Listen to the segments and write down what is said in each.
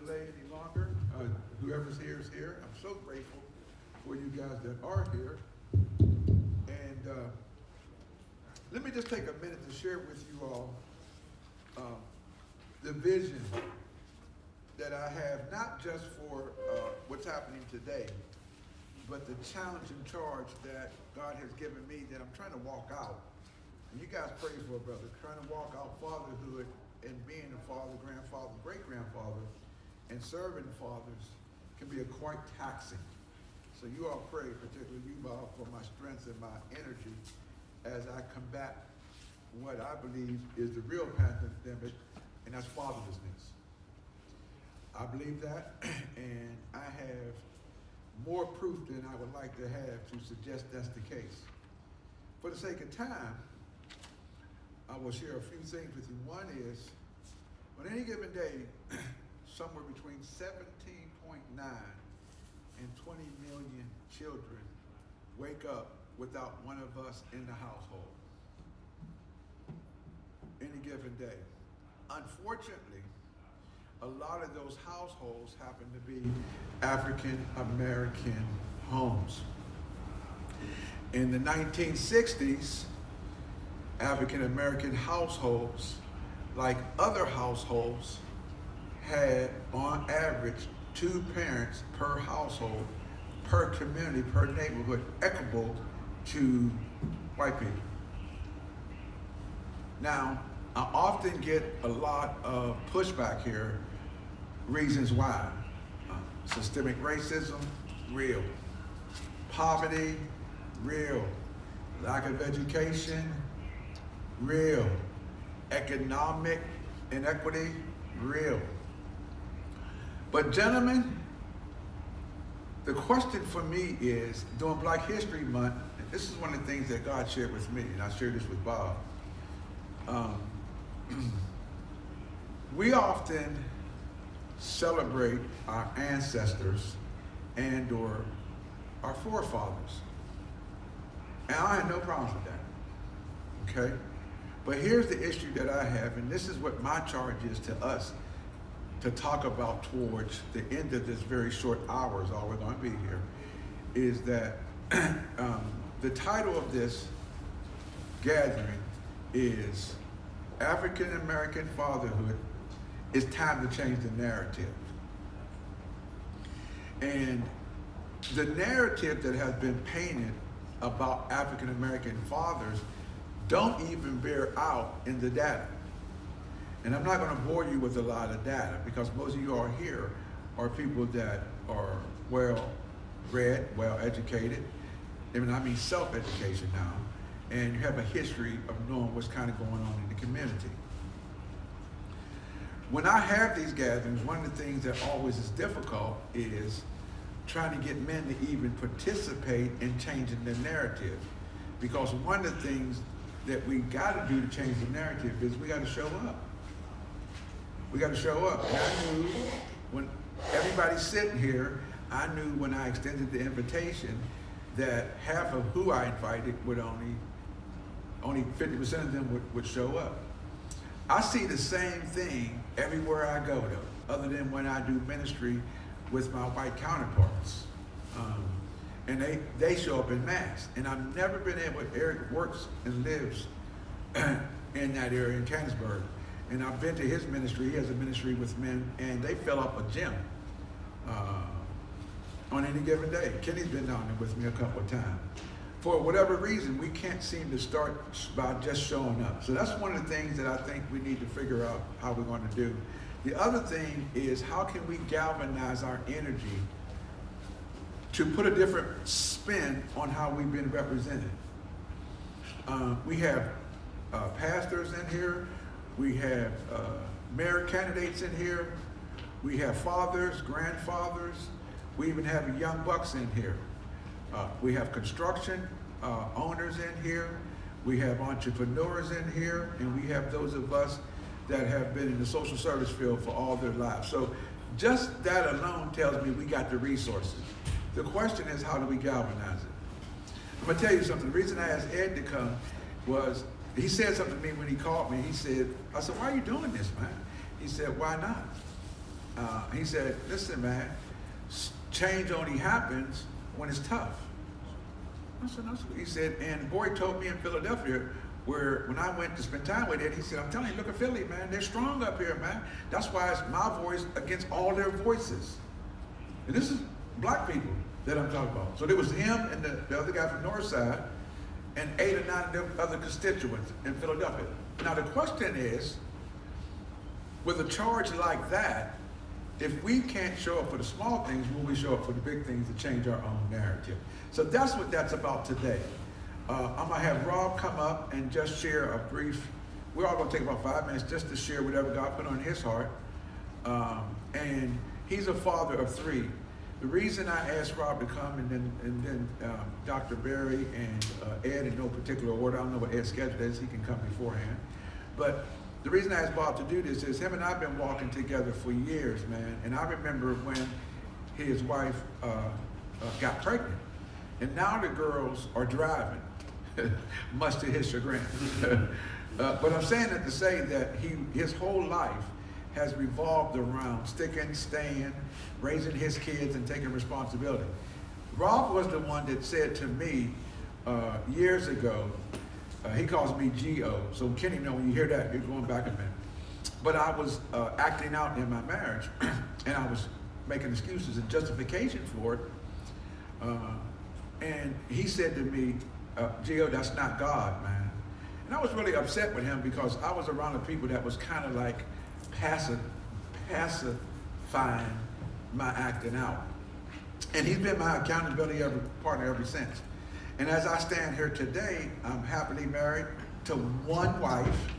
delay any longer. Whoever's here is here. I'm so grateful for you guys that are here. And let me just take a minute to share with you all the vision that I have, not just for what's happening today, but the challenge and charge that God has given me that I'm trying to walk out. And you guys pray for a brother, trying to walk out fatherhood and being a father, grandfather, great-grandfather, and serving fathers can be quite taxing. So you all pray, particularly you, Bob, for my strength and my energy as I combat what I believe is the real pandemic, and that's fatherlessness. I believe that, and I have more proof than I would like to have to suggest that's the case. For the sake of time, I will share a few things with you. One is, on any given day, somewhere between 17.9 and 20 million children wake up without one of us in the household. Any given day. Unfortunately, a lot of those households happen to be African American homes. In the 1960s, African American households, like other households, had on average 2 parents per household, per community, per neighborhood, equal to white people. Now, I often get a lot of pushback here, reasons why. Systemic racism, real. Poverty, real. Lack of education, real. Economic inequity, real. But gentlemen, the question for me is, during Black History Month, and this is one of the things that God shared with me, and I shared this with Bob. We often celebrate our ancestors and or our forefathers. And I have no problems with that, okay? But here's the issue that I have, and this is what my charge is to us to talk about towards the end of this very short hour is all we're going to be here, is that the title of this gathering is African American Fatherhood. It's time to change the narrative. And the narrative that has been painted about African American fathers don't even bear out in the data. And I'm not going to bore you with a lot of data because most of you are here are people that are well-read, well-educated. I mean self-education now. And you have a history of knowing what's kind of going on in the community. When I have these gatherings, one of the things that always is difficult is trying to get men to even participate in changing the narrative. Because one of the things that we got to do to change the narrative is we got to show up. We got to show up. And I knew when everybody's sitting here, I knew when I extended the invitation that half of who I invited would only 50% of them would show up. I see the same thing everywhere I go though, other than when I do ministry with my white counterparts. And they show up in mass. And I've never been able, Eric works and lives in that area in Canonsburg. And I've been to his ministry. He has a ministry with men, and they fill up a gym on any given day. Kenny's been down there with me a couple of times. For whatever reason, we can't seem to start by just showing up. So that's one of the things that I think we need to figure out how we're going to do. The other thing is, how can we galvanize our energy to put a different spin on how we've been represented? We have pastors in here. We have mayor candidates in here. We have fathers, grandfathers. We even have young bucks in here. We have construction owners in here. We have entrepreneurs in here. And we have those of us that have been in the social service field for all their lives. So just that alone tells me we got the resources. The question is, how do we galvanize it? I'm gonna tell you something. The reason I asked Ed to come was, he said something to me when he called me. I said, why are you doing this, man? He said, why not? he said, listen, man, change only happens when it's tough. I said, no. He said, and the boy told me in Philadelphia, where when I went to spend time with it, he said, I'm telling you, look at Philly, man. They're strong up here, man. That's why it's my voice against all their voices. And this is black people that I'm talking about. So there was him and the other guy from Northside and 8 or 9 of the other constituents in Philadelphia. Now the question is, with a charge like that, if we can't show up for the small things, will we show up for the big things to change our own narrative? So that's what that's about today. I'm going to have Rob come up and just share a brief, we're all going to take about 5 minutes just to share whatever God put on his heart. And he's a father of 3. The reason I asked Rob to come and then Dr. Berry and Ed in no particular order, I don't know what Ed's schedule is, he can come beforehand. But the reason I asked Bob to do this is him and I have been walking together for years, man. And I remember when his wife got pregnant. And now the girls are driving, much to his chagrin. But I'm saying that to say that his whole life has revolved around sticking, staying, raising his kids, and taking responsibility. Rob was the one that said to me years ago, he calls me G.O., so Kenny, when you hear that, you're going back a minute. But I was acting out in my marriage, and I was making excuses and justification for it. And he said to me, G.O., that's not God, man. And I was really upset with him because I was around the people that was kind of like pacifying my acting out. And he's been my accountability partner ever since. And as I stand here today, I'm happily married to 1 wife.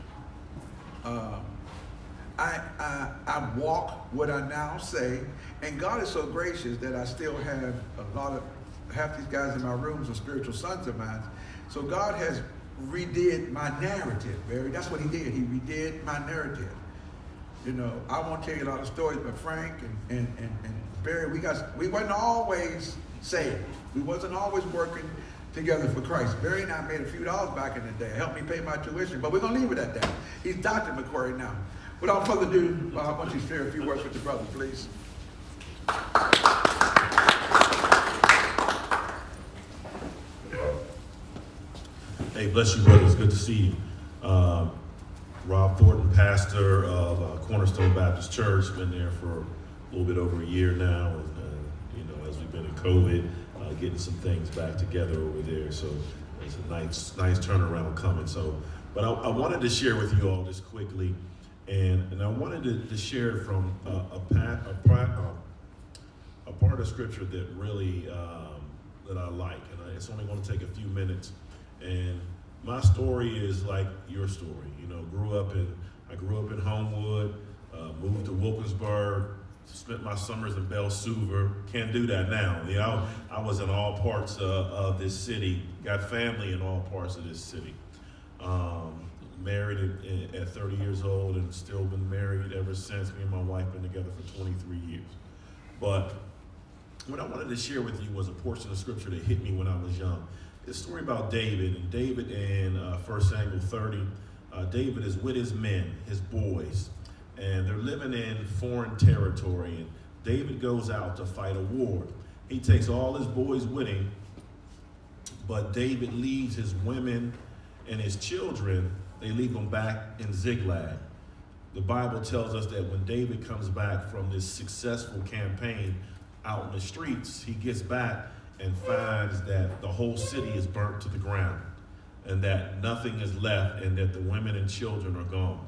I walk what I now say, and God is so gracious that I still have half these guys in my rooms are spiritual sons of mine. So God has redid my narrative, Barry. That's what he did. He redid my narrative. You know, I won't tell you a lot of stories, but Frank and Barry, we wasn't always saved. We wasn't always working together for Christ. Barry and I made a few dollars back in the day. Helped me pay my tuition, but we're going to leave it at that. He's Dr. McQuarrie now. Without further ado, I want you to share a few words with your brother, please. Hey, bless you, brothers. Good to see you. Rob Thornton, pastor of Cornerstone Baptist Church. Been there for a little bit over a year now. And, as we've been in COVID, getting some things back together over there. So it's a nice turnaround coming. But I wanted to share with you all just quickly, and I wanted to share from a part of Scripture that really that I like, and it's only going to take a few minutes. And my story is like your story. I grew up in Homewood, moved to Wilkinsburg, spent my summers in Belle Suver. Can't do that now. I was in all parts of this city, got family in all parts of this city. Married at 30 years old and still been married ever since. Me and my wife been together for 23 years. But what I wanted to share with you was a portion of Scripture that hit me when I was young. It's a story about David, and David in 1 Samuel 30, David is with his men, his boys, and they're living in foreign territory, and David goes out to fight a war. He takes all his boys with him, but David leaves his women and his children, they leave them back in Ziklag. The Bible tells us that when David comes back from this successful campaign out in the streets, he gets back and finds that the whole city is burnt to the ground and that nothing is left and that the women and children are gone.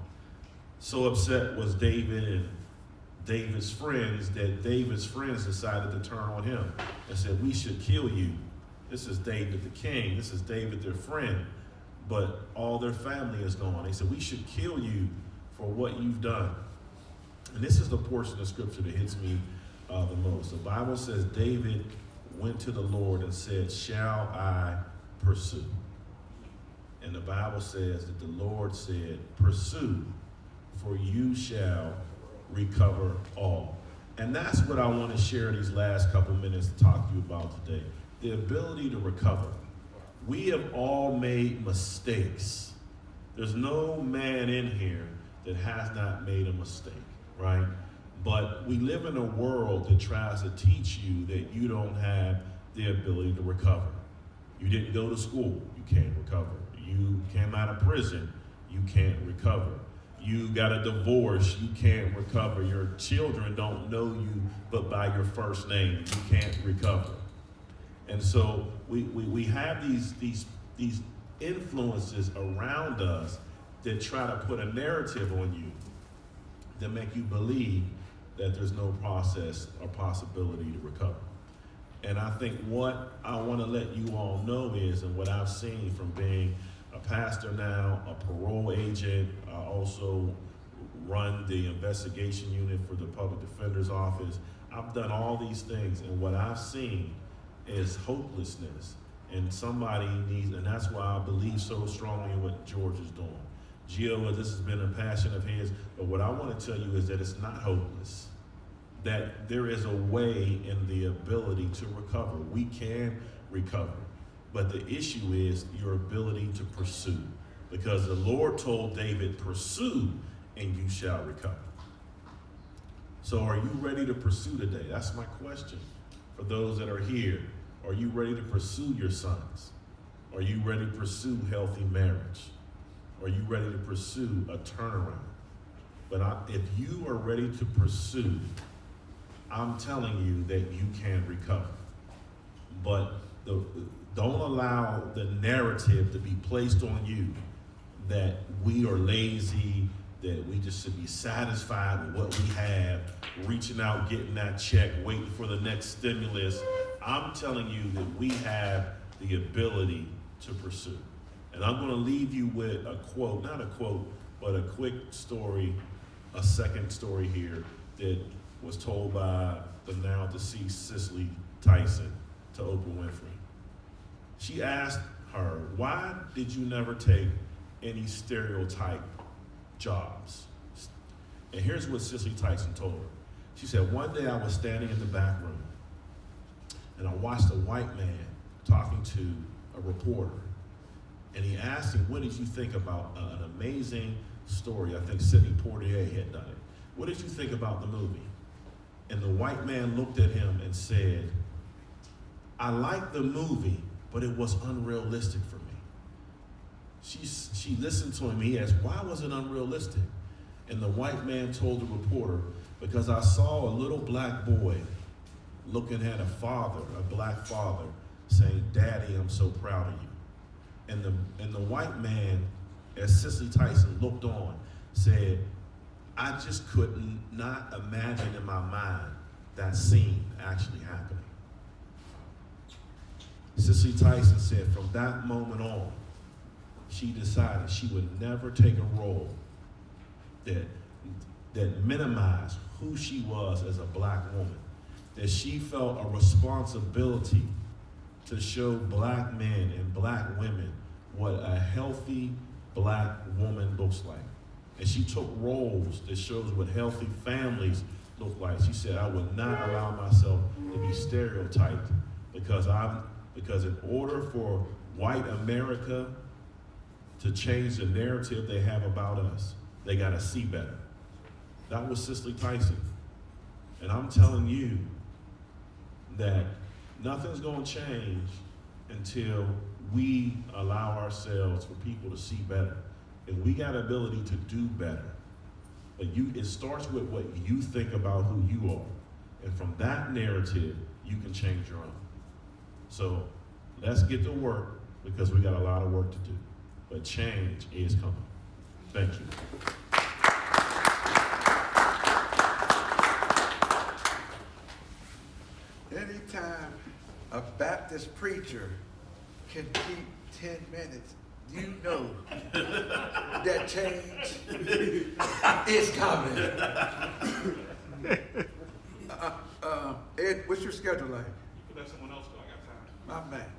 So upset was David and David's friends that David's friends decided to turn on him and said, we should kill you. This is David the king. This is David their friend. But all their family is gone. They said, we should kill you for what you've done. And this is the portion of Scripture that hits me the most. The Bible says David went to the Lord and said, shall I pursue? And the Bible says that the Lord said, pursue, for you shall recover all. And that's what I want to share these last couple minutes to talk to you about today. The ability to recover. We have all made mistakes. There's no man in here that has not made a mistake, right? But we live in a world that tries to teach you that you don't have the ability to recover. You didn't go to school, you can't recover. You came out of prison, you can't recover. You got a divorce, you can't recover. Your children don't know you but by your first name, you can't recover. And so we have these influences around us that try to put a narrative on you that make you believe that there's no process or possibility to recover. And I think what I want to let you all know is, and what I've seen from being a pastor now, a parole agent, I also run the investigation unit for the public defender's office. I've done all these things, and what I've seen is hopelessness. And somebody needs, and that's why I believe so strongly in what George is doing. Gio, this has been a passion of his, but what I want to tell you is that it's not hopeless. That there is a way in the ability to recover. We can recover. But the issue is your ability to pursue. Because the Lord told David, pursue and you shall recover. So are you ready to pursue today? That's my question for those that are here. Are you ready to pursue your sons? Are you ready to pursue healthy marriage? Are you ready to pursue a turnaround? But if you are ready to pursue, I'm telling you that you can recover. But don't allow the narrative to be placed on you that we are lazy, that we just should be satisfied with what we have, reaching out, getting that check, waiting for the next stimulus. I'm telling you that we have the ability to pursue. And I'm going to leave you with a quote, not a quote, but a quick story, a second story here that was told by the now deceased Cicely Tyson to Oprah Winfrey. She asked her, why did you never take any stereotype jobs? And here's what Cicely Tyson told her. She said, one day I was standing in the back room and I watched a white man talking to a reporter. And he asked him, what did you think about an amazing story? I think Sidney Poitier had done it. What did you think about the movie? And the white man looked at him and said, I liked the movie, but it was unrealistic for me. She listened to him. He asked, why was it unrealistic? And the white man told the reporter, because I saw a little black boy looking at a father, a black father, saying, Daddy, I'm so proud of you. And the white man, as Cicely Tyson looked on, said, I just couldn't not imagine in my mind that scene actually happening. Cicely Tyson said from that moment on, she decided she would never take a role that minimized who she was as a black woman, that she felt a responsibility to show black men and black women what a healthy black woman looks like. And she took roles that shows what healthy families look like. She said, I would not allow myself to be stereotyped because in order for white America to change the narrative they have about us, they got to see better. That was Cicely Tyson. And I'm telling you that nothing's going to change until we allow ourselves for people to see better. And we got ability to do better. But it starts with what you think about who you are. And from that narrative, you can change your own. So let's get to work because we got a lot of work to do. But change is coming. Thank you. Anytime a Baptist preacher can keep 10 minutes, you know that change is coming. Ed, what's your schedule like? You can let someone else go. I got time. My man.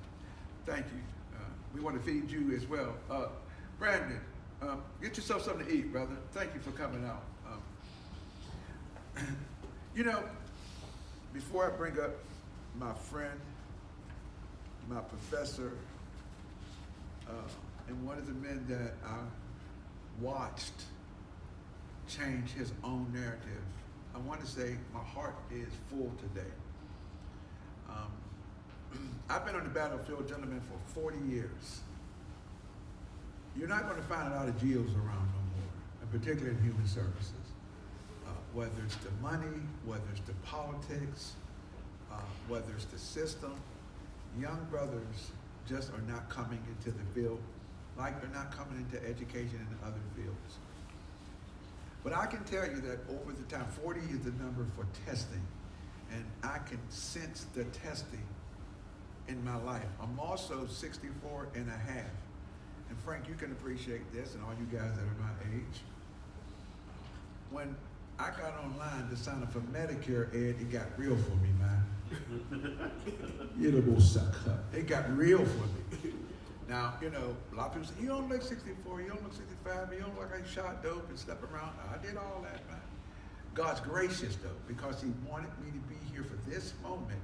Thank you. We want to feed you as well. Brandon, get yourself something to eat, brother. Thank you for coming out. Before I bring up my friend, my professor, and one of the men that I watched change his own narrative I want to say my heart is full today. I've been on the battlefield, gentlemen, for 40 years. You're not going to find a lot of GOs around no more, and particularly in human services. Whether it's the money, whether it's the politics, whether it's the system, young brothers just are not coming into the field like they're not coming into education and other fields. But I can tell you that over the time, 40 is the number for testing, and I can sense the testing in my life. I'm also 64 and a half. And Frank, you can appreciate this, and all you guys that are my age. When I got online to sign up for Medicare, Ed, it got real for me, man. You little suck up. It got real for me. Now, you know, a lot of people say, you don't look 64, you don't look 65, you don't look like shot dope and slept around. I did all that, man. God's gracious, though, because he wanted me to be here for this moment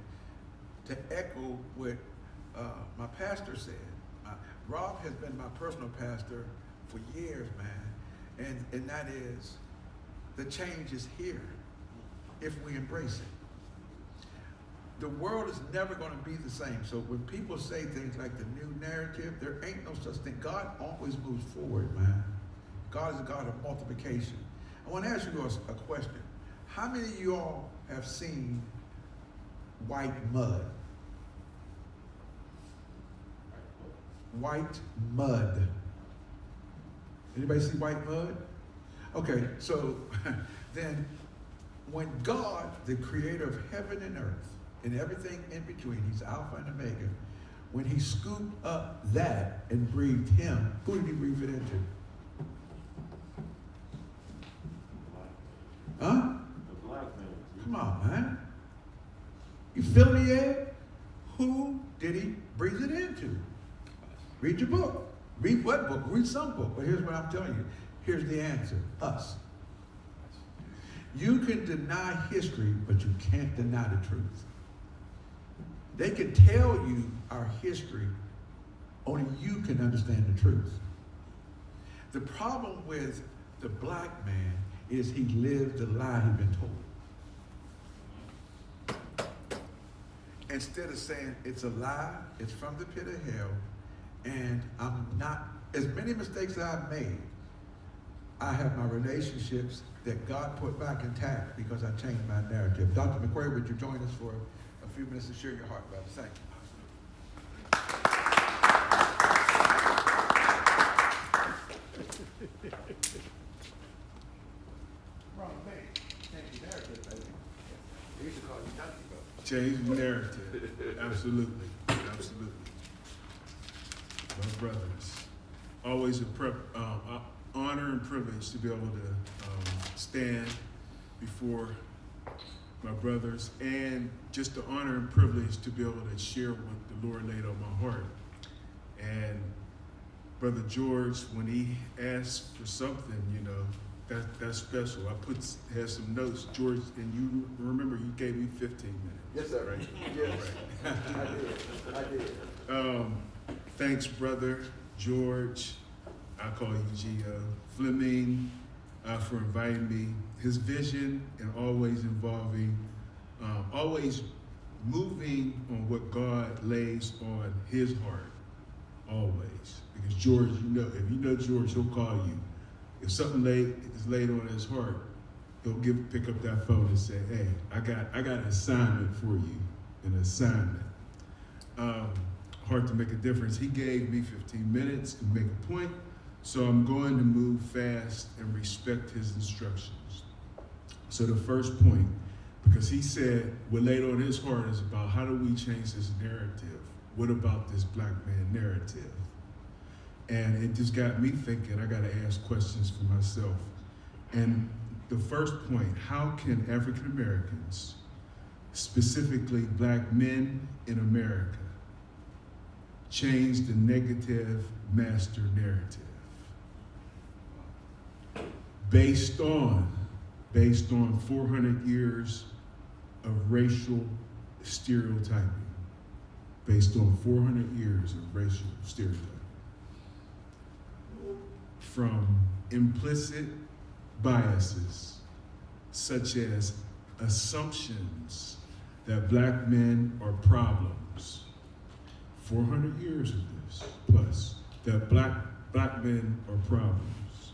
to echo what my pastor said. Rob has been my personal pastor for years, man, and that is, the change is here if we embrace it. The world is never going to be the same. So when people say things like the new narrative, there ain't no such thing. God always moves forward, man. God is a God of multiplication. I want to ask you a question. How many of you all have seen white mud? White mud. Anybody see white mud? Okay, so then when God, the creator of heaven and earth, and everything in between, he's Alpha and Omega, when he scooped up that and breathed him, who did he breathe it into? Huh? The black man. Come on, man. You feel me, Ed? Who did he breathe it into? Read your book. Read what book? Read some book. But here's what I'm telling you. Here's the answer. Us. You can deny history, but you can't deny the truth. They can tell you our history, only you can understand the truth. The problem with the black man is he lived the lie he'd been told. Instead of saying it's a lie, it's from the pit of hell, and I'm not, as many mistakes as I've made, I have my relationships that God put back intact because I changed my narrative. Dr. McQuarrie, would you join us for a few minutes to share your heart, brother? Thank you. Wrong thing. Change your narrative, baby. They used to call you Dr. Bro. Change the narrative. Absolutely. Absolutely. My brothers. Always a honor and privilege to be able to stand before my brothers, and just the honor and privilege to be able to share what the Lord laid on my heart. And Brother George, when he asked for something, you know, that's special. I had some notes, George, and you remember you gave me 15 minutes. Yes, sir. Right? Yes, Right. I did. Thanks, Brother George. I call you Gio. Fleming, for inviting me. His vision and always involving, always moving on what God lays on his heart, always. Because George, you know, if you know George, he'll call you. If something is laid on his heart, he'll pick up that phone and say, hey, I got an assignment for you, an assignment. Hard to make a difference. He gave me 15 minutes to make a point, so I'm going to move fast and respect his instructions. So the first point, because he said what laid on his heart is about how do we change this narrative? What about this black man narrative? And it just got me thinking, I got to ask questions for myself. And the first point, how can African Americans, specifically black men in America, change the negative master narrative based on 400 years of racial stereotyping, based on 400 years of racial stereotyping, from implicit biases such as assumptions that black men are problems. 400 years of this, plus, that black men are problems.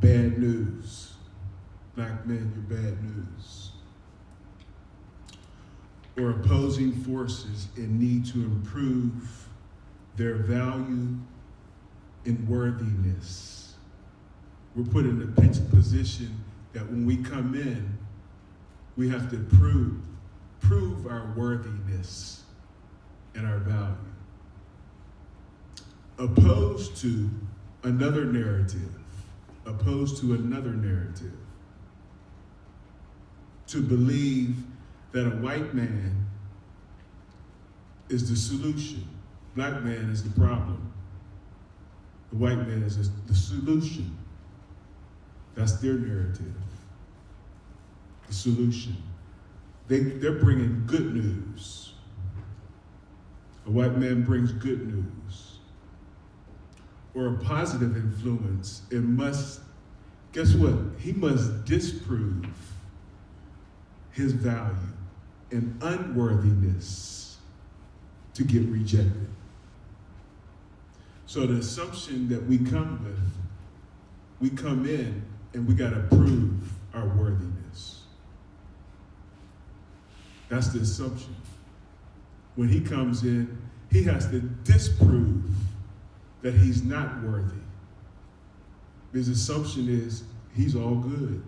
Bad news. Black men, you're bad news. Or opposing forces in need to improve their value and worthiness. We're put in a position that when we come in, we have to prove our worthiness and our value. Opposed to another narrative. To believe that a white man is the solution. Black man is the problem. The white man is the solution. That's their narrative. The solution. They're bringing good news. A white man brings good news. Or a positive influence. It must, guess what? He must disprove his value and unworthiness to get rejected. So the assumption that we come in and we gotta prove our worthiness. That's the assumption. When he comes in, he has to disprove that he's not worthy. His assumption is he's all good.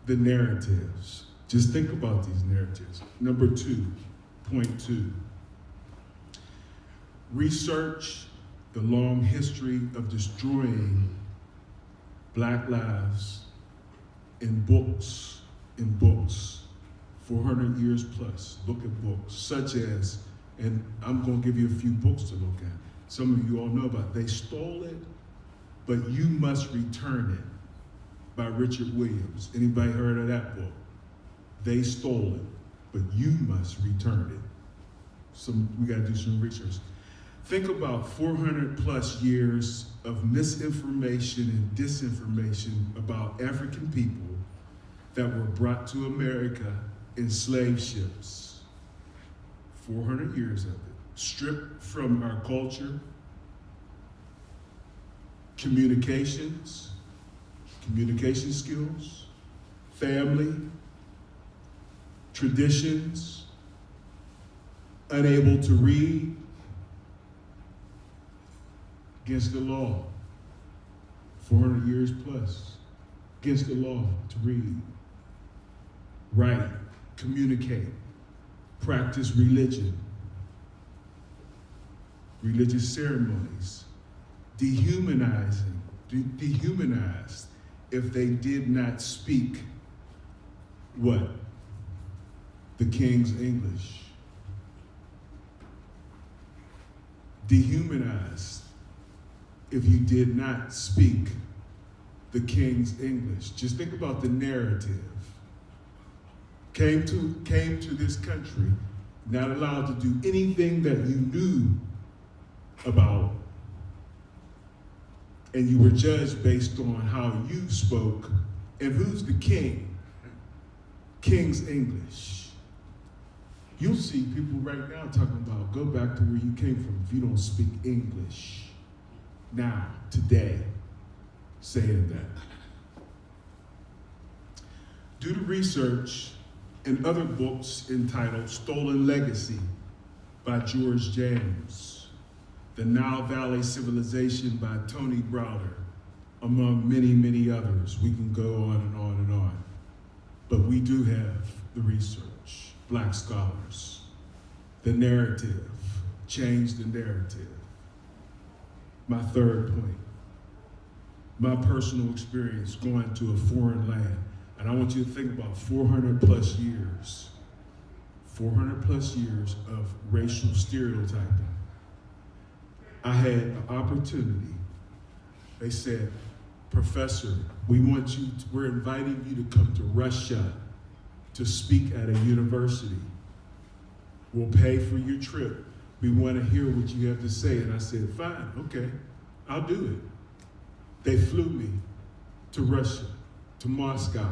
The narratives. Just think about these narratives. Number 2.2. Research the long history of destroying black lives in books. 400 years plus. Look at books such as, and I'm going to give you a few books to look at. Some of you all know about it. They Stole It, But You Must Return It by Richard Williams. Anybody heard of that book? They Stole It, But You Must Return It. We got to do some research. Think about 400 plus years of misinformation and disinformation about African people that were brought to America in slave ships. 400 years of it. Stripped from our culture, communication skills, family, traditions, unable to read, against the law. 400 years plus, against the law to read, write, communicate, practice religion, religious ceremonies, dehumanized if they did not speak what? The King's English. Dehumanized if you did not speak the King's English. Just think about the narrative. Came to this country, not allowed to do anything that you knew about, and you were judged based on how you spoke. And who's the king? King's English. You'll see people right now talking about, go back to where you came from if you don't speak English. Now, today, saying that. Do the research in other books entitled Stolen Legacy by George James, The Nile Valley Civilization by Tony Browder, among many, many others. We can go on and on and on. But we do have the research, Black scholars, the narrative, change the narrative. My third point, my personal experience going to a foreign land. And I want you to think about 400 plus years of racial stereotyping. I had an opportunity. They said, Professor, we're inviting you to come to Russia to speak at a university. We'll pay for your trip. We want to hear what you have to say. And I said, fine, okay, I'll do it. They flew me to Russia. to Moscow.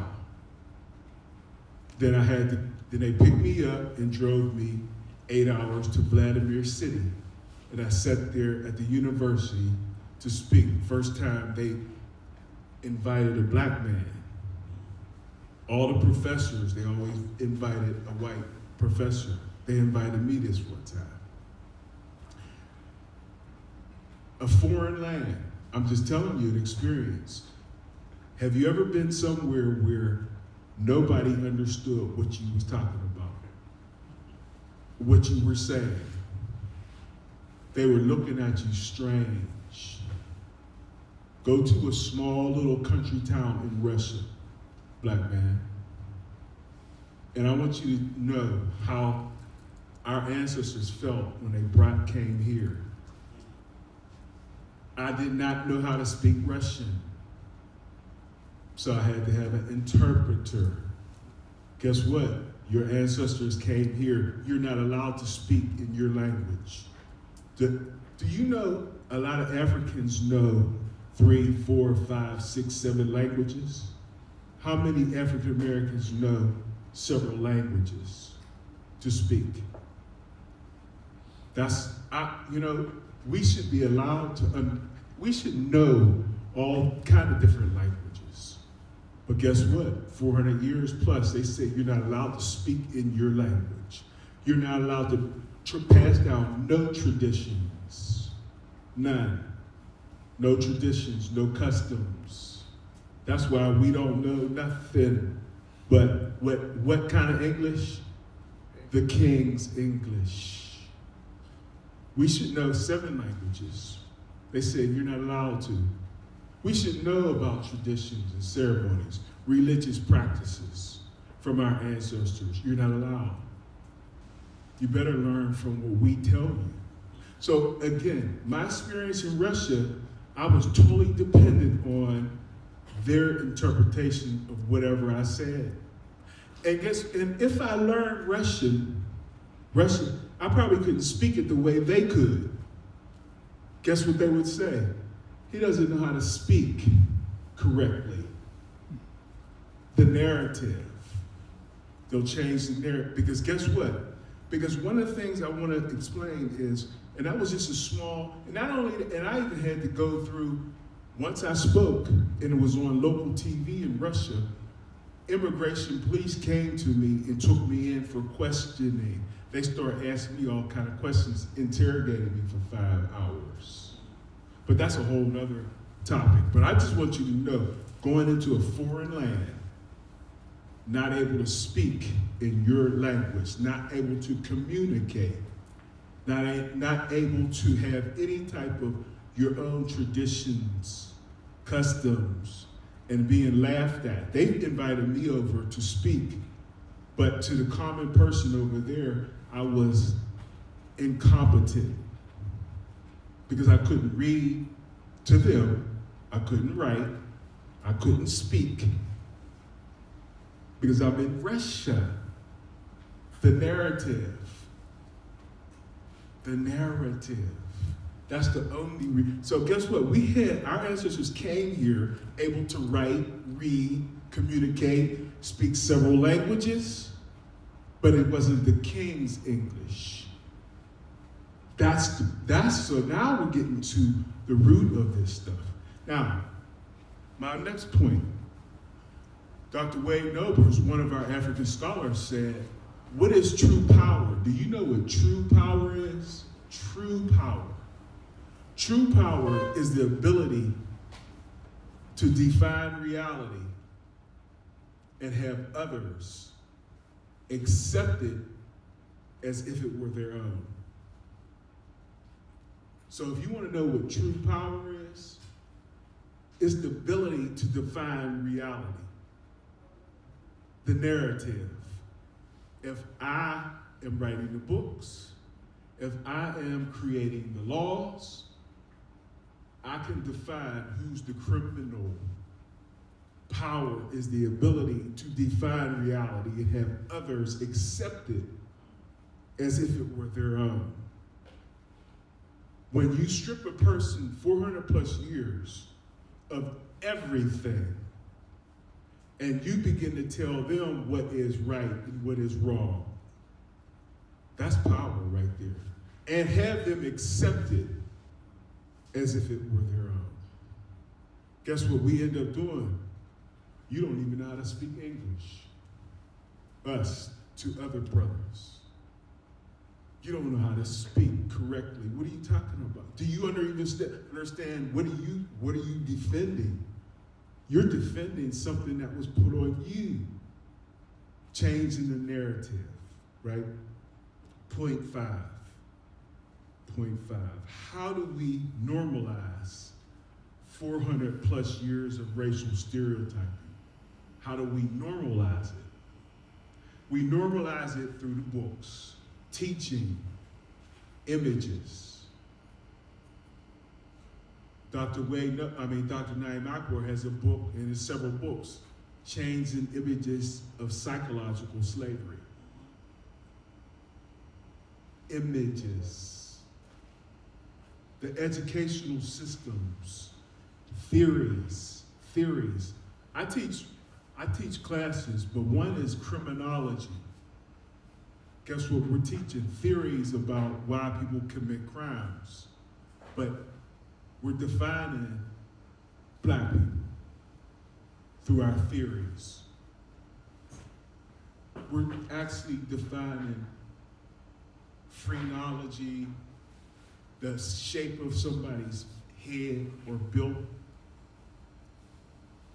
Then they picked me up and drove me 8 hours to Vladimir City. And I sat there at the university to speak. First time they invited a black man. All the professors, they always invited a white professor. They invited me this one time. A foreign land. I'm just telling you an experience. Have you ever been somewhere where nobody understood what you was talking about? What you were saying? They were looking at you strange. Go to a small little country town in Russia, black man. And I want you to know how our ancestors felt when they came here. I did not know how to speak Russian, so I had to have an interpreter. Guess what? Your ancestors came here. You're not allowed to speak in your language. Do you know a lot of Africans know 3, 4, 5, 6, 7 languages? How many African Americans know several languages to speak? We should be allowed to, we should know all kind of different languages. But guess what? 400 years plus, they say you're not allowed to speak in your language. You're not allowed to pass down no traditions. None. No traditions, no customs. That's why we don't know nothing but what kind of English? The King's English. We should know 7 languages. They said you're not allowed to. We should know about traditions and ceremonies, religious practices from our ancestors. You're not allowed. You better learn from what we tell you. So again, my experience in Russia, I was totally dependent on their interpretation of whatever I said. And if I learned Russian, I probably couldn't speak it the way they could. Guess what they would say? He doesn't know how to speak correctly. The narrative. They'll change the narrative. Because guess what? Because one of the things I want to explain is, and that was just a small, and I even had to go through, once I spoke, and it was on local TV in Russia, immigration police came to me and took me in for questioning. They started asking me all kind of questions, interrogating me for 5 hours. But that's a whole nother topic. But I just want you to know, going into a foreign land, not able to speak in your language, not able to communicate, not able to have any type of your own traditions, customs, and being laughed at. They invited me over to speak, but to the common person over there, I was incompetent because I couldn't read to them, I couldn't write, I couldn't speak because I'm in Russia. The narrative. That's the only so guess what? Our ancestors came here able to write, read, communicate, speak several languages, but it wasn't the King's English. So now we're getting to the root of this stuff. Now, my next point, Dr. Wade Nobles, one of our African scholars, said, what is true power? Do you know what true power is? True power. True power is the ability to define reality and have others accept it as if it were their own. So if you want to know what true power is, it's the ability to define reality, the narrative. If I am writing the books, if I am creating the laws, I can define who's the criminal. Power is the ability to define reality and have others accept it as if it were their own. When you strip a person 400 plus years of everything, and you begin to tell them what is right and what is wrong. That's power right there. And have them accept it as if it were their own. Guess what we end up doing? You don't even know how to speak English. Us to other brothers. You don't know how to speak correctly. What are you talking about? Do you understand what are you defending? You're defending something that was put on you. Changing the narrative, right? Point five. How do we normalize 400 plus years of racial stereotyping? How do we normalize it? We normalize it through the books, teaching, images. Dr. Naeem Akbar has a book, and there's several books, Changing Images of Psychological Slavery. Images. The educational systems, theories. I teach classes, but one is criminology. Guess what we're teaching? Theories about why people commit crimes. But we're defining black people through our theories. We're actually defining phrenology, the shape of somebody's head or built,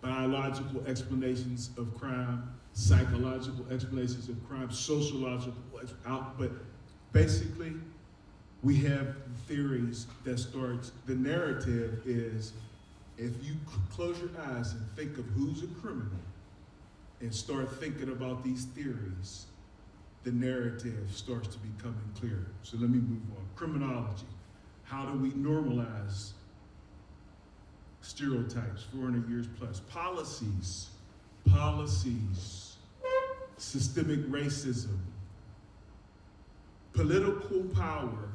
biological explanations of crime, psychological explanations of crime, sociological, but basically we have theories that starts, the narrative is, if you close your eyes and think of who's a criminal and start thinking about these theories, the narrative starts to become clearer. So let me move on. Criminology. How do we normalize stereotypes 400 years plus? Policies, systemic racism, political power,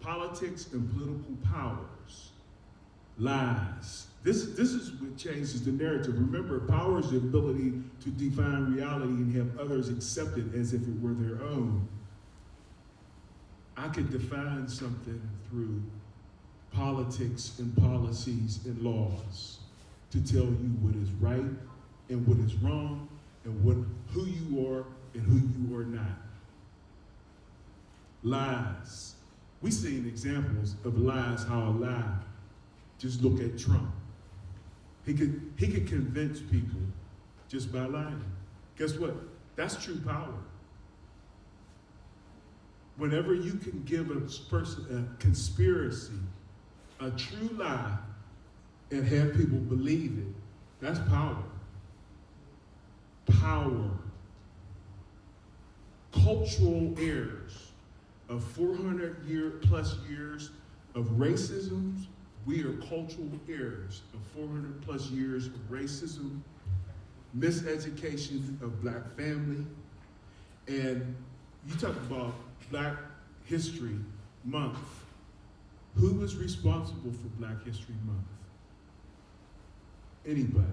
politics and political powers, lies. This is what changes the narrative. Remember, power is the ability to define reality and have others accept it as if it were their own. I could define something through politics and policies and laws to tell you what is right and what is wrong and who you are and who you are not. Lies. We've seen examples of lies, how a lie. Just look at Trump. He could convince people just by lying. Guess what? That's true power. Whenever you can give a person a conspiracy, a true lie, and have people believe it, that's power. Power. Cultural errors of 400 plus years of racism. We are cultural errors of 400 plus years of racism, miseducation of black family, and you talk about Black History Month. Who was responsible for Black History Month? Anybody?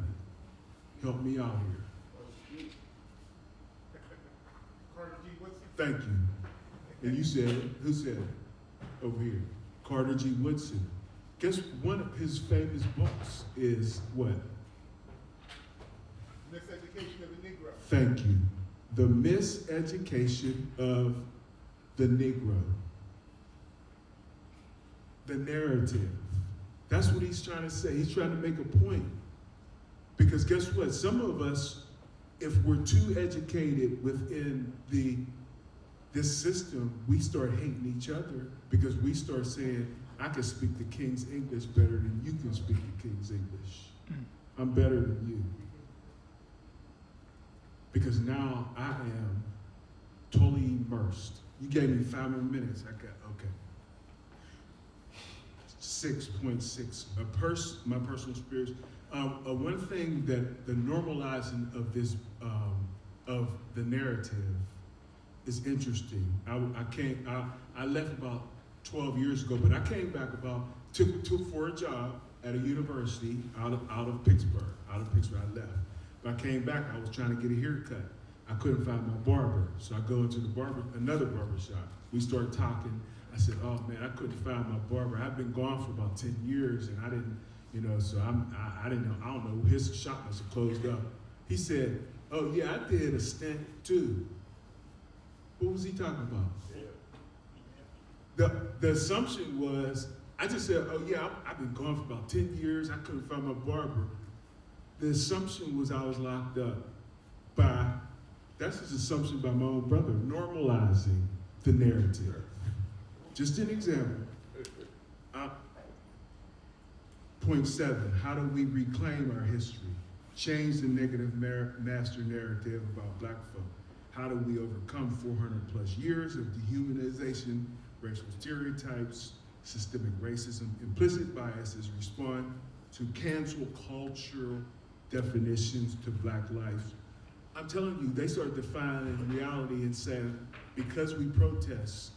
Help me out here. Carter G. Woodson. Thank you. And you said it. Who said it? Over here. Carter G. Woodson. Guess one of his famous books is what? Miseducation of the Negro. Thank you. The Miseducation of the Negro. The narrative. That's what he's trying to say. He's trying to make a point. Because guess what? Some of us, if we're too educated within this system, we start hating each other because we start saying, I can speak the King's English better than you can speak the King's English. I'm better than you. Because now I am totally immersed. You gave me 5 more minutes. I got, okay. 6.6, my personal experience. One thing that the normalizing of this, of the narrative is interesting. I left about 12 years ago, but I came back took for a job at a university out of Pittsburgh. I left. When I came back, I was trying to get a haircut. I couldn't find my barber, so I go into another barber shop. We start talking. I said, "Oh man, I couldn't find my barber. I've been gone for about 10 years, and I didn't, so I didn't know. I don't know. His shop must have closed up." He said, "Oh yeah, I did a stint too." What was he talking about? The assumption was, I just said, "Oh yeah, I've been gone for about 10 years. I couldn't find my barber." The assumption was I was locked up by. That's his assumption by my own brother, normalizing the narrative. Just an example. Point 7, how do we reclaim our history? Change the negative master narrative about black folk. How do we overcome 400 plus years of dehumanization, racial stereotypes, systemic racism, implicit biases, respond to cancel cultural definitions to black life? I'm telling you, they start defining reality and saying, because we protest,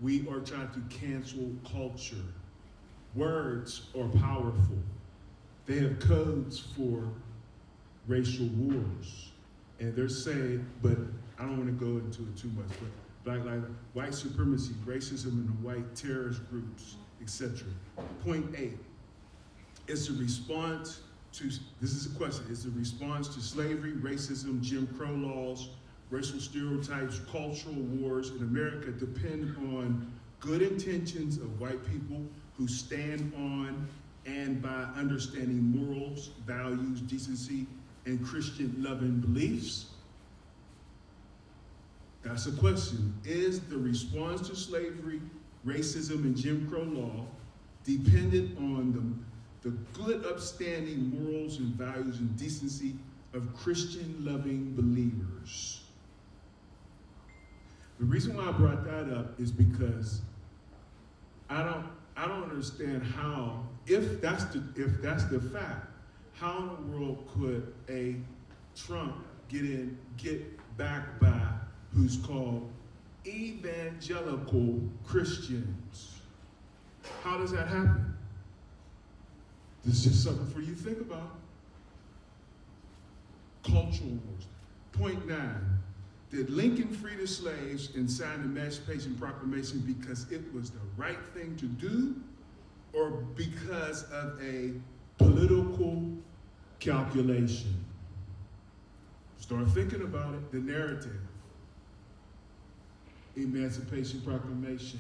we are trying to cancel culture. Words are powerful. They have codes for racial wars. And they're saying, but I don't want to go into it too much, but black life, white supremacy, racism, and the white terrorist groups, etc. Point 8, it's a response to, this is a question, it's a response to slavery, racism, Jim Crow laws, racial stereotypes, cultural wars in America depend on good intentions of white people who stand on and by understanding morals, values, decency, and Christian loving beliefs? That's a question. Is the response to slavery, racism, and Jim Crow law dependent on the good upstanding morals and values and decency of Christian loving believers? The reason why I brought that up is because I don't understand how, if that's the fact, how in the world could a Trump get backed by who's called evangelical Christians? How does that happen? This is just something for you to think about. Cultural wars. Point 9. Did Lincoln free the slaves and sign the Emancipation Proclamation because it was the right thing to do, or because of a political calculation? Start thinking about it, the narrative. Emancipation Proclamation.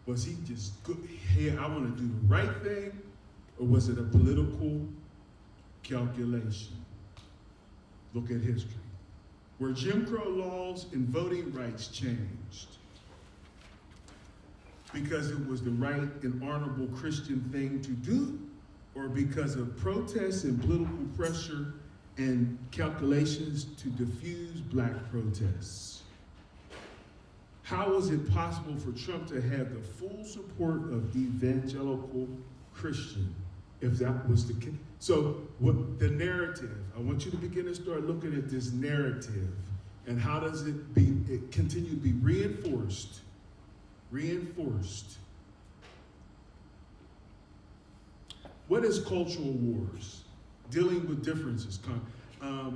Was he just good? Hey, I want to do the right thing, or was it a political calculation? Look at history. Were Jim Crow laws and voting rights changed because it was the right and honorable Christian thing to do, or because of protests and political pressure and calculations to diffuse black protests? How was it possible for Trump to have the full support of evangelical Christian if that was the case? So what the narrative, I want you to begin to start looking at this narrative and how does it continue to be reinforced. What is cultural wars? Dealing with differences. I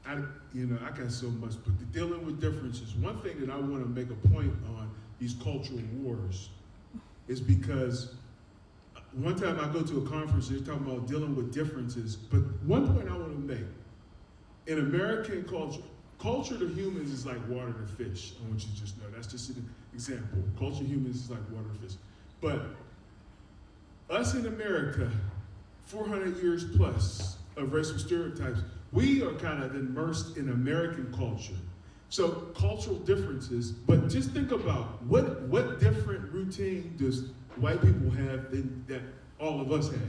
got so much, but dealing with differences. One thing that I want to make a point on these cultural wars is because one time I go to a conference, they're talking about dealing with differences, but one point I want to make. In American culture to humans is like water to fish. I want you to just know, that's just an example. Culture to humans is like water to fish. But us in America, 400 years plus of racial stereotypes, we are kind of immersed in American culture. So cultural differences, but just think about what different routine does white people have that all of us have?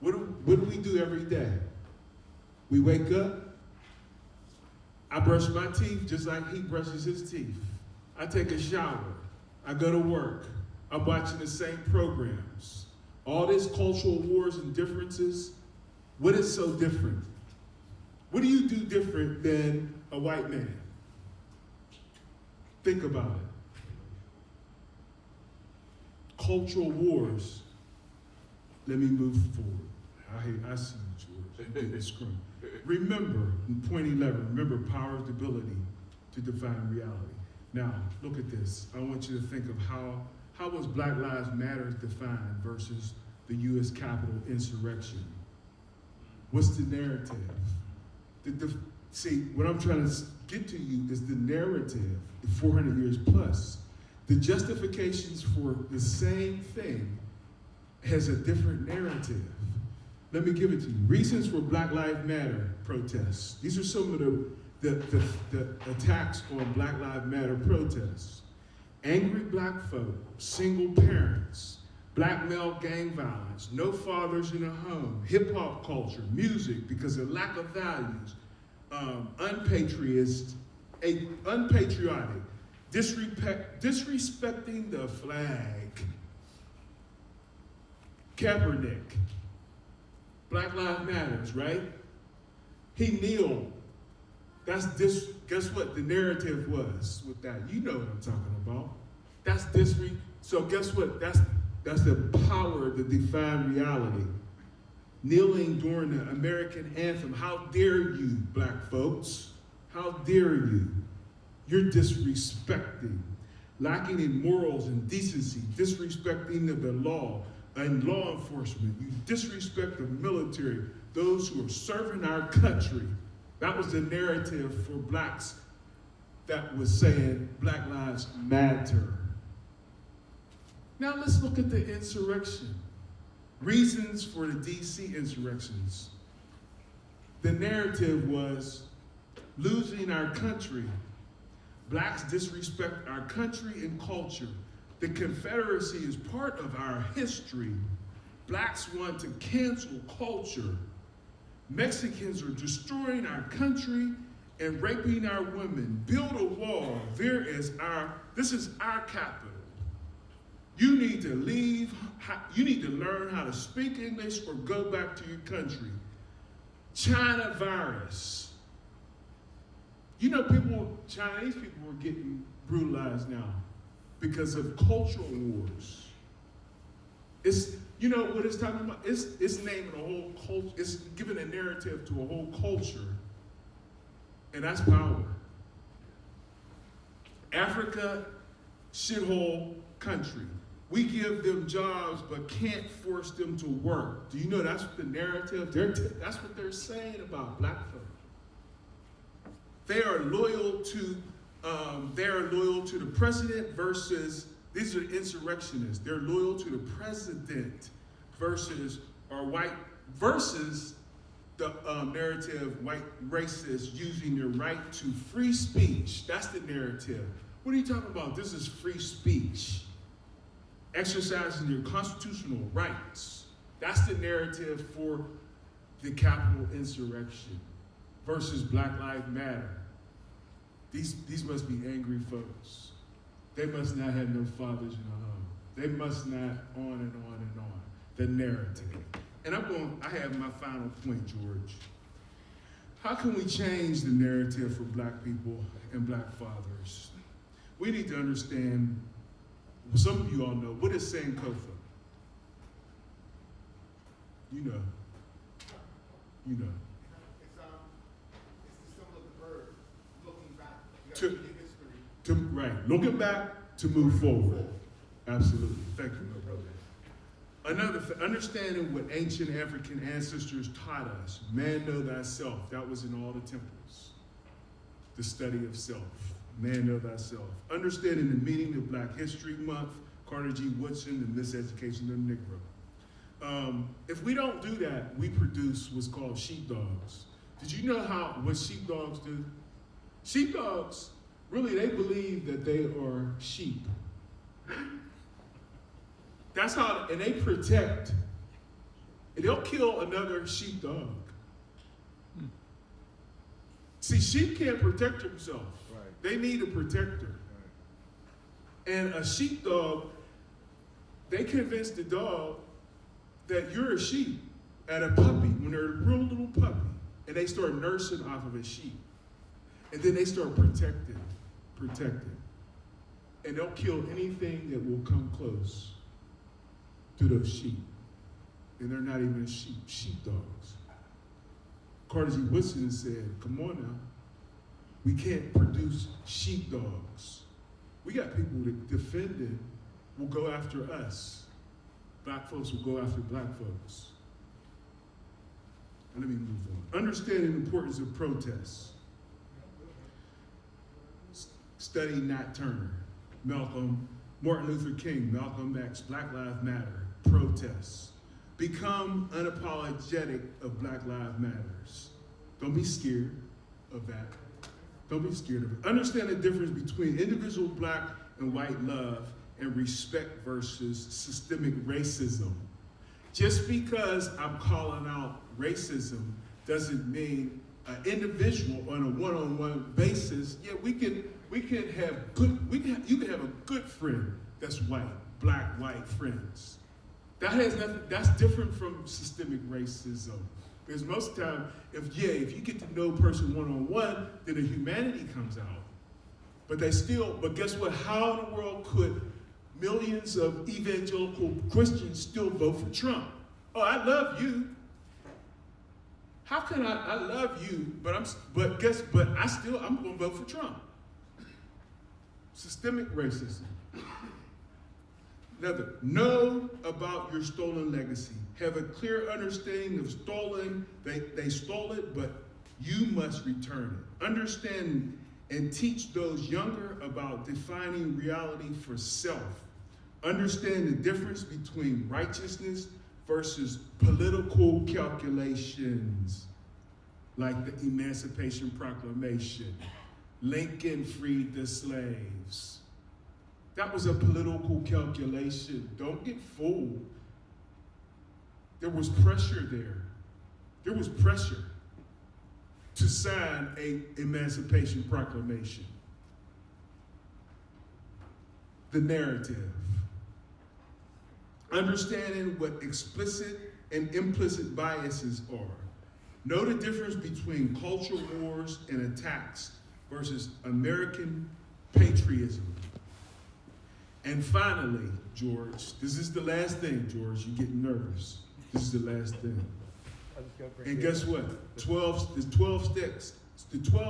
What do we do every day? We wake up, I brush my teeth just like he brushes his teeth. I take a shower, I go to work, I'm watching the same programs. All this cultural wars and differences, what is so different? What do you do different than a white man? Think about it. Cultural wars. let me move forward. I see you, George. You did the screen. Remember, in point 11, remember power's ability to define reality. Now, look at this. I want you to think of how was Black Lives Matter defined versus the U.S. Capitol insurrection? What's the narrative? See, what I'm trying to get to you is the narrative, 400 years plus. The justifications for the same thing has a different narrative. Let me give it to you. Reasons for Black Lives Matter protests. These are some of the attacks on Black Lives Matter protests. Angry black folk, single parents, black male gang violence, no fathers in a home, hip hop culture, music because of lack of values, unpatriotic, disrespecting the flag, Kaepernick, Black Lives Matters, right? He kneeled. Guess what the narrative was with that? You know what I'm talking about. So guess what? That's the power to define reality. Kneeling during the American anthem. How dare you, black folks? How dare you? You're disrespecting, lacking in morals and decency, disrespecting of the law and law enforcement. You disrespect the military, those who are serving our country. That was the narrative for blacks that was saying Black Lives Matter. Now let's look at the insurrection. Reasons for the DC insurrections. The narrative was losing our country. Blacks disrespect our country and culture. The Confederacy is part of our history. Blacks want to cancel culture. Mexicans are destroying our country and raping our women. Build a wall. This is our capital. You need to leave. You need to learn how to speak English or go back to your country. China virus. You know, Chinese people are getting brutalized now because of cultural wars. You know what it's talking about? It's naming a whole culture. It's giving a narrative to a whole culture, and that's power. Africa, shithole country. We give them jobs but can't force them to work. Do you know that's the narrative? That's what they're saying about black folk. They are loyal to the president versus, these are insurrectionists. They're loyal to the president versus the narrative, white racists using their right to free speech. That's the narrative. What are you talking about? This is free speech. Exercising your constitutional rights. That's the narrative for the Capitol insurrection versus Black Lives Matter. These must be angry folks. They must not have no fathers in the home. They must not, on and on and on. The narrative. And I have my final point, George. How can we change the narrative for black people and black fathers? We need to understand, some of you all know, what is Sankofa? You know. It's the symbol of the bird looking back. You got to read history. Right, looking back to move forward. Absolutely. Thank you, my brother. Understanding what ancient African ancestors taught us. Man, know thyself. That was in all the temples. The study of self. Man, know thyself. Understanding the meaning of Black History Month. Carter G. Woodson, The Miseducation of the Negro. If we don't do that, we produce what's called sheepdogs. Did you know what sheepdogs do? Sheepdogs, really, they believe that they are sheep. That's how, and they protect. And they'll kill another sheepdog. See, sheep can't protect themselves. Right. They need a protector. Right. And a sheepdog, they convince the dog that you're a sheep at a puppy, when they're a real little puppy, and they start nursing off of a sheep. And then they start protecting. And they'll kill anything that will come close to those sheep. and they're not even sheepdogs. Carter G. Woodson said, come on now, we can't produce sheepdogs. We got people that defending will go after us. Black folks will go after black folks. And let me move on. Understanding the importance of protests. Study Nat Turner, Martin Luther King, Malcolm X, Black Lives Matter, protests. Become unapologetic of Black Lives Matters. Don't be scared of that. Don't be scared of it. Understand the difference between individual black and white love and respect versus systemic racism. Just because I'm calling out racism doesn't mean an individual on a one-on-one basis. Yeah, you can have a good friend that's white, black, white friends. That has nothing. That's different from systemic racism. Because most of the time, if you get to know a person one-on-one, then the humanity comes out. But guess what? How in the world could millions of evangelical Christians still vote for Trump? Oh, I love you. How can I love you, but I'm going to vote for Trump. Systemic racism. Another, know about your stolen legacy. Have a clear understanding of stolen. They stole it, but you must return it. Understand and teach those younger about defining reality for self. Understand the difference between righteousness versus political calculations, like the Emancipation Proclamation. Lincoln freed the slaves. That was a political calculation. Don't get fooled. There was pressure there. There was pressure to sign an Emancipation Proclamation. The narrative. Understanding what explicit and implicit biases are. Know the difference between culture wars and attacks versus American patriotism. And finally, George, this is the last thing, George, you're getting nervous. This is the last thing. And guess what? The 12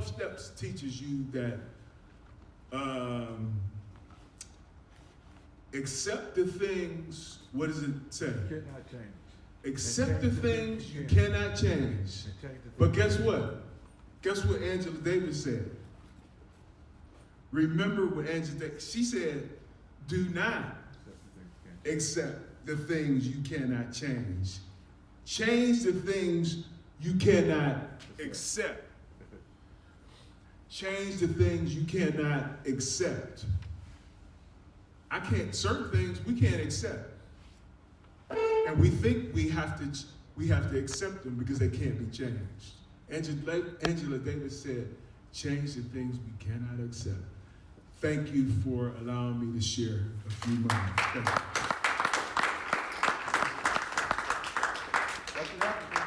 steps teaches you that accept the things, what does it say? Cannot change. Accept the things you cannot change. But guess what? Guess what Angela Davis said? Remember what Angela Davis, she said, do not accept the things you cannot change. Change the things you cannot accept. Change the things you cannot accept. Certain things we can't accept. And we think we have to accept them because they can't be changed. Angela Davis said, change the things we cannot accept. Thank you for allowing me to share a few moments. Thank you.